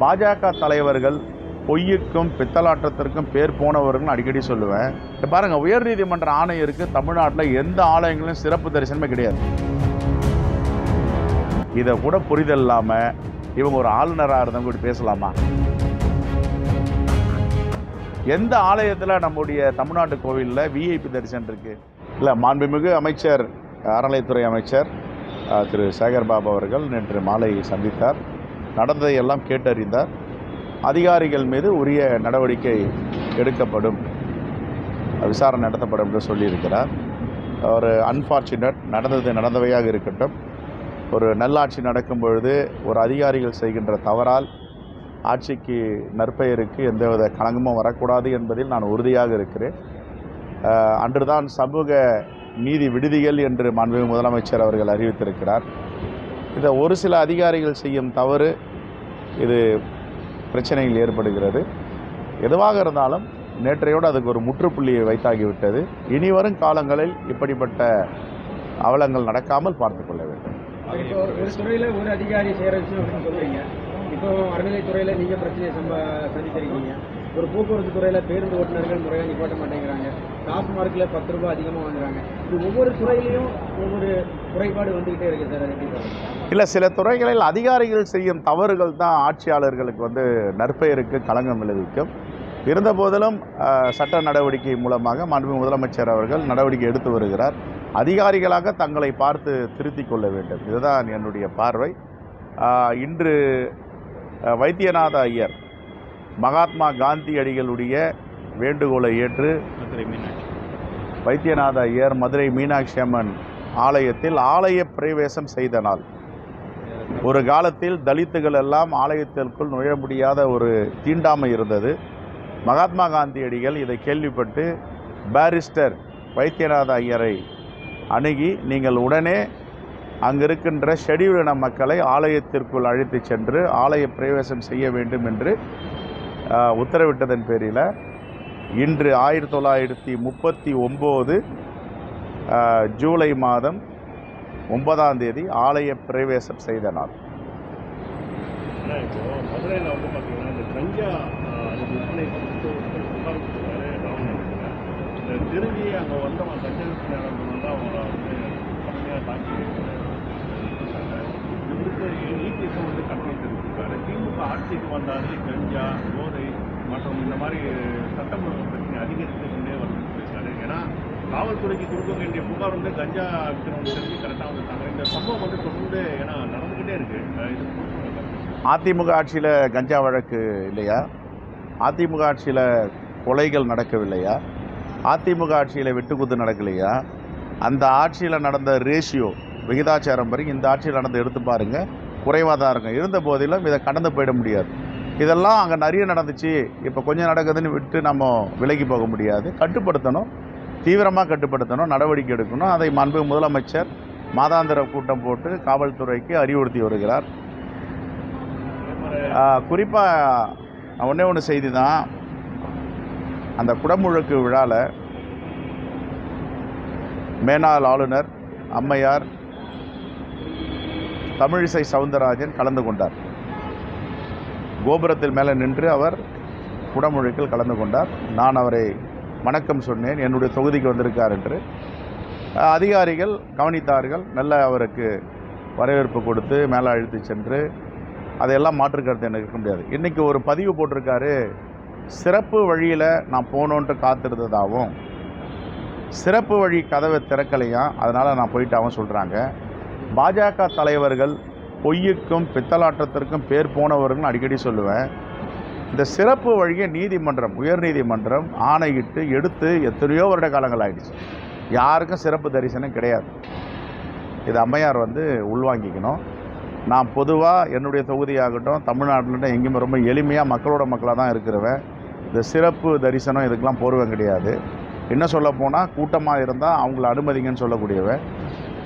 பாஜக தலைவர்கள் பொய்யுக்கும் பித்தலாட்டத்திற்கும் பேர் போனவர்கள் அடிக்கடி சொல்லுவேன். இப்போ பாருங்கள், உயர்நீதிமன்ற ஆணை இருக்குது. தமிழ்நாட்டில் எந்த ஆலயங்களும் சிறப்பு தரிசனமே கிடையாது. இதை கூட புரிதல் இல்லாமல் இவங்க ஒரு ஆளுநராக இருந்தவங்க இப்படி பேசலாமா? எந்த ஆலயத்தில் நம்முடைய தமிழ்நாட்டு கோவிலில் விஐபி தரிசனம் இருக்குது? இல்லை, மாண்புமிகு அமைச்சர், அறநிலையத்துறை அமைச்சர் திரு சேகர் பாபு அவர்கள் நேற்று மாலை சந்தித்தார். நடந்ததையெல்லாம் கேட்டறிந்தார். அதிகாரிகள் மீது உரிய நடவடிக்கை எடுக்கப்படும், விசாரணை நடத்தப்படும் என்று சொல்லியிருக்கிறார். ஒரு அன்ஃபார்ச்சுனேட், நடந்தவையாக இருக்கட்டும். ஒரு நல்லாட்சி நடக்கும் பொழுது ஒரு அதிகாரிகள் செய்கின்ற தவறால் ஆட்சிக்கு நற்பெயருக்கு எந்தவித களங்கமும் வரக்கூடாது என்பதில் நான் உறுதியாக இருக்கிறேன். அன்றுதான் சமூக நீதி விடுதிகள் என்று மாண்புமிகு முதலமைச்சர் அவர்கள் அறிவித்திருக்கிறார். இதை ஒரு சில அதிகாரிகள் செய்யும் தவறு இது பிரச்சனைகள் ஏற்படுகிறது. எதுவாக இருந்தாலும் நேற்றையோடு அதுக்கு ஒரு முற்றுப்புள்ளியை வைத்தாகிவிட்டது. இனி வரும் காலங்களில் இப்படிப்பட்ட அவலங்கள் நடக்காமல் பார்த்துக்கொள்ள வேண்டும். இப்போ ஒரு துறையில் ஒரு அதிகாரி செய்கிற விஷயம் அப்படின்னு சொல்கிறீங்க. இப்போ அறநிலைத்துறையில் நீங்கள் பிரச்சனையை சந்திச்சிருக்கீங்க. ஒரு போக்குவரத்து துறையில் பேருந்து ஓட்டுநர்கள் முறையாக நிப்பாட்ட மாட்டேங்கிறாங்க. டாஸ்மார்க்கில் 10 ரூபாய் அதிகமாக வாங்குறாங்க. இது ஒவ்வொரு துறையிலையும் ஒவ்வொரு குறைபாடு வந்துக்கிட்டே இருக்குது சார். அது இல்லை, சில துறைகளில் அதிகாரிகள் செய்யும் தவறுகள் தான் ஆட்சியாளர்களுக்கு நற்பெயருக்கு களங்கம் விளைவிக்கும். இருந்த போதிலும் சட்ட நடவடிக்கை மூலமாக மாண்புமிகு முதலமைச்சர் அவர்கள் நடவடிக்கை எடுத்து வருகிறார். அதிகாரிகளாக தங்களை பார்த்து திருத்திக் கொள்ள வேண்டும். இதுதான் என்னுடைய பார்வை. இன்று வைத்தியநாத ஐயர் மகாத்மா காந்தியடிகளுடைய வேண்டுகோளை ஏற்று வைத்தியநாத ஐயர் மதுரை மீனாட்சி அம்மன் ஆலயத்தில் ஆலய பிரவேசம் செய்த நாள். ஒரு காலத்தில் தலித்துகள் எல்லாம் ஆலயத்திற்குள் நுழைய முடியாத ஒரு தீண்டாமை இருந்தது. மகாத்மா காந்தியடிகள் இதை கேள்விப்பட்டு பாரிஸ்டர் வைத்தியநாத ஐயரை அணுகி, நீங்கள் உடனே அங்கு இருக்கின்ற ஷெட்யூல்ட் இன மக்களை ஆலயத்திற்குள் அழைத்து சென்று ஆலய பிரவேசம் செய்ய வேண்டும் என்று உத்தரவிட்டதன் பேரில் இன்று 1939 ஜூலை மாதம் 9ஆம் தேதி ஆலய பிரவேசம் செய்த நாள். மதுரையில் பார்த்தீங்கன்னா இந்த கஞ்சா விற்பனை திரும்பி அங்கே வந்தவங்க கஞ்சா விற்பனை வந்து அவங்கள கடுமையாக தாக்கி இவருக்கு ஈபிஎஸும் கம்ப்ளைண்ட் எடுத்திருக்காரு. திமுக ஆட்சிக்கு வந்தாலே கஞ்சா, போதை மற்றும் இந்த மாதிரி சட்டம் ஒழுங்கு பிரச்சனை அதிகரித்து கொண்டே வருதுன்னு சொல்லியிருக்காரு. ஏன்னா காவல்துறைக்கு கொடுக்க வேண்டிய புகார் கஞ்சா விற்கிறவங்க தெரிஞ்சு கரெக்டாக வந்துட்டாங்க. இந்த சம்பவம் தொடர்ந்து ஏன்னா நடந்துக்கிட்டே இருக்கு. அதிமுக ஆட்சியில் கஞ்சா வழக்கு இல்லையா? அதிமுக ஆட்சியில் கொலைகள் நடக்கவில்லையா? அதிமுக ஆட்சியில் வெட்டுக்குத்து நடக்கலையா? அந்த ஆட்சியில் நடந்த ரேஷியோ விகிதாச்சாரம் வரை இந்த ஆட்சியில் நடந்து எடுத்து பாருங்கள், குறைவாக தான் இருக்கும். இருந்த போதிலும் இதை கடந்து போயிட முடியாது. இதெல்லாம் அங்கே நிறைய நடந்துச்சு, இப்போ கொஞ்சம் நடக்குதுன்னு விட்டு நம்ம விலகி போக முடியாது. கட்டுப்படுத்தணும், தீவிரமாக கட்டுப்படுத்தணும், நடவடிக்கை எடுக்கணும். அதை மாண்புமிகு முதலமைச்சர் மாதாந்திர கூட்டம் போட்டு காவல்துறைக்கு அறிவுறுத்தி வருகிறார். குறிப்பாக ஒன்றே ஒன்று செய்தி தான், அந்த குடமுழுக்கு விழாவில் மேனாள் ஆளுநர் அம்மையார் தமிழிசை சவுந்தரராஜன் கலந்து கொண்டார். கோபுரத்தில் மேலே நின்று அவர் குடமுழுக்கில் கலந்து கொண்டார். நான் அவரை வணக்கம் சொன்னேன், என்னுடைய தொகுதிக்கு வந்திருக்கார் என்று. அதிகாரிகள் கவனித்தார்கள். நல்ல அவருக்கு வரவேற்பு கொடுத்து மேலே அழைத்து சென்று அதையெல்லாம் மாற்றுக்கருத்து எனக்கு இருக்க முடியாது. இன்றைக்கி ஒரு பதிவு போட்டிருக்காரு, சிறப்பு வழியில் நான் போனோன்ட்டு காத்திருந்ததாகவும் சிறப்பு வழி கதவை திறக்கலையாம், அதனால் நான் போயிட்டாகவும் சொல்கிறாங்க. பாஜக தலைவர்கள் பொய்யுக்கும் பித்தலாட்டத்திற்கும் பேர் போனவர்கள் அடிக்கடி சொல்லுவேன். இந்த சிறப்பு வழியை நீதிமன்றம், உயர்நீதிமன்றம் ஆணையிட்டு எடுத்து எத்தனையோ வருட காலங்கள் ஆகிடுச்சு. யாருக்கும் சிறப்பு தரிசனம் கிடையாது. இது அம்மையார் உள்வாங்கிக்கணும். நான் பொதுவாக என்னுடைய தொகுதியாகட்டும் தமிழ்நாட்டில் எங்கேயுமே ரொம்ப எளிமையாக மக்களோட மக்களாக தான் இருக்கிறவன். இந்த சிறப்பு தரிசனம் இதுக்கெலாம் போர்வம் கிடையாது. என்ன சொல்ல போனால் கூட்டமாக இருந்தால் அவங்கள அனுமதிங்கன்னு சொல்லக்கூடியவன்.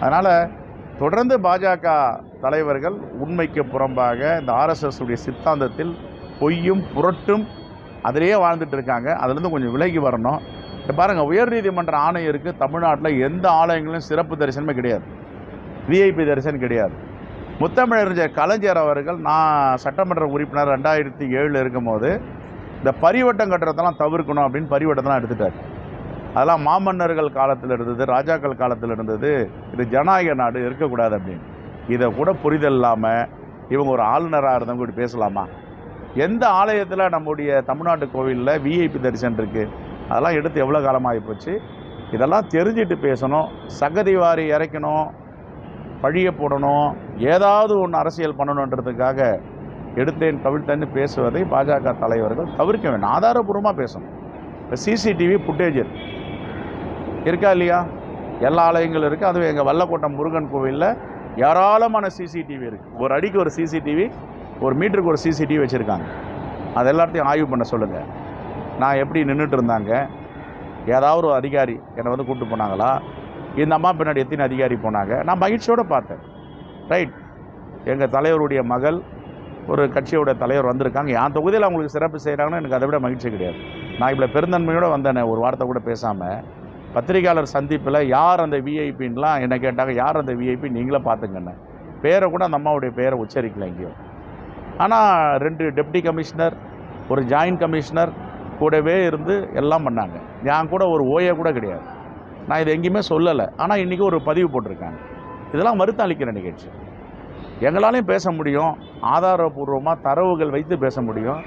அதனால் தொடர்ந்து பாஜக தலைவர்கள் உண்மைக்கு புறம்பாக இந்த ஆர்எஸ்எஸ் உடைய சித்தாந்தத்தில் பொய்யும் புரட்டும் அதிலேயே வாழ்ந்துட்டு இருக்காங்க. அதுலேருந்து கொஞ்சம் விலகி வரணும். இப்போ பாருங்கள், உயர்நீதிமன்ற ஆணை இருக்குது. தமிழ்நாட்டில் எந்த ஆலயங்களும் சிறப்பு தரிசனமே கிடையாது, விஐபி தரிசனம் கிடையாது. முத்தமிழறிஞர் கலைஞர் அவர்கள், நான் சட்டமன்ற உறுப்பினர் 2007 இருக்கும்போது இந்த பரிவட்டம் கட்டுறதெல்லாம் தவிர்க்கணும் அப்படின்னு பரிவட்டத்தெல்லாம் எடுத்துட்டார். அதெல்லாம் மாமன்னர்கள் காலத்தில் இருந்தது, ராஜாக்கள் காலத்தில் இருந்தது, இது ஜனநாயக நாடு, இருக்கக்கூடாது அப்படின்னு. இதை கூட புரிதல் இல்லாமல் இவங்க ஒரு ஆளுநராக இருந்தவங்க இப்படி பேசலாமா? எந்த ஆலயத்தில் நம்முடைய தமிழ்நாட்டு கோவிலில் விஐபி தரிசனம் இருக்குது, அதெல்லாம் எடுத்து எவ்வளோ காலமாகி போச்சு. இதெல்லாம் தெரிஞ்சுட்டு பேசணும். சகதி வாரி இறைக்கணும், பழிய போடணும், ஏதாவது ஒன்று அரசியல் பண்ணணுன்றதுக்காக எடுத்தேன் கவிழ்த்தேன்னு பேசுவதை பாஜக தலைவர்கள் தவிர்க்க வேண்டும். ஆதாரபூர்வமாக பேசணும். இப்போ சிசிடிவி ஃபுட்டேஜ் இருக்கா இல்லையா? எல்லா ஆலயங்களும் இருக்குது. அதுவும் எங்கள் வல்லக்கோட்டை முருகன் கோவிலில் ஏராளமான சிசிடிவி இருக்குது. ஒரு அடிக்கு ஒரு சிசிடிவி, ஒரு மீட்டருக்கு ஒரு சிசிடிவி வச்சுருக்காங்க. அது எல்லாத்தையும் ஆய்வு பண்ண சொல்லுங்கள். நான் எப்படி நின்றுட்டு இருந்தாங்க, ஏதாவது ஒரு அதிகாரி என்னை வந்து கூப்பிட்டு போனாங்களா, இந்த அம்மா பின்னாடி எத்தனை அதிகாரி போனாங்க, நான் மகிழ்ச்சியோடு பார்த்தேன். ரைட், எங்கள் தலைவருடைய மகள், ஒரு கட்சியோட தலைவர் வந்திருக்காங்க, என் தொகுதியில் அவங்களுக்கு சிறப்பு செய்கிறாங்கன்னா எனக்கு அதை விட மகிழ்ச்சி கிடையாது. நான் இவ்வளோ பெருந்தன்மையோடு வந்தேனே, ஒரு வார்த்தை கூட பேசாமல். பத்திரிகையாளர் சந்திப்பில் யார் அந்த விஐபின்லாம் என்ன கேட்டாங்க. யார் அந்த விஐபி, நீங்களே பார்த்துங்கண்ணே. பேரை கூட அந்த அம்மாவுடைய பேரை உச்சரிக்கல எங்கேயும். ஆனால் 2 டெப்டி கமிஷனர், ஒரு ஜாயின்ட் கமிஷனர் கூடவே இருந்து எல்லாம் பண்ணாங்க. நான் கூட ஒரு ஓஏ கூட கிடையாது. நான் இதை எங்கேயுமே சொல்லலை. ஆனால் இன்றைக்கி ஒரு பதிவு போட்டிருக்காங்க. இதெல்லாம் வருத்தம் அளிக்கிற நிகழ்ச்சி. எங்களாலையும் பேச முடியும், ஆதாரபூர்வமாக தரவுகள் வைத்து பேச முடியும்.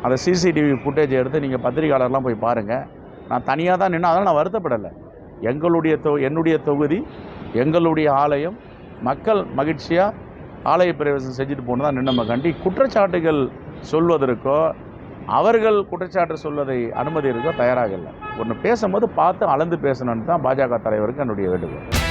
அந்த சிசிடிவி ஃபுட்டேஜை எடுத்து நீங்கள் பத்திரிகையாளர்லாம் போய் பாருங்கள். நான் தனியாக தான் நின்று, அதனால் நான் வருத்தப்படலை. என்னுடைய தொகுதி, எங்களுடைய ஆலயம், மக்கள் மகிழ்ச்சியாக ஆலய பிரவேசம் செஞ்சுட்டு போகணும் தான் நின்று கண்டி. குற்றச்சாட்டுகள் சொல்வதற்கோ அவர்கள் குற்றச்சாட்டு சொல்வதை அனுமதி இருக்கோ தயாராக இல்லை. ஒன்று பேசும்போது பார்த்து அளந்து பேசணுன்னு தான் பாஜக தலைவருக்கு என்னுடைய வேண்டுகோள்.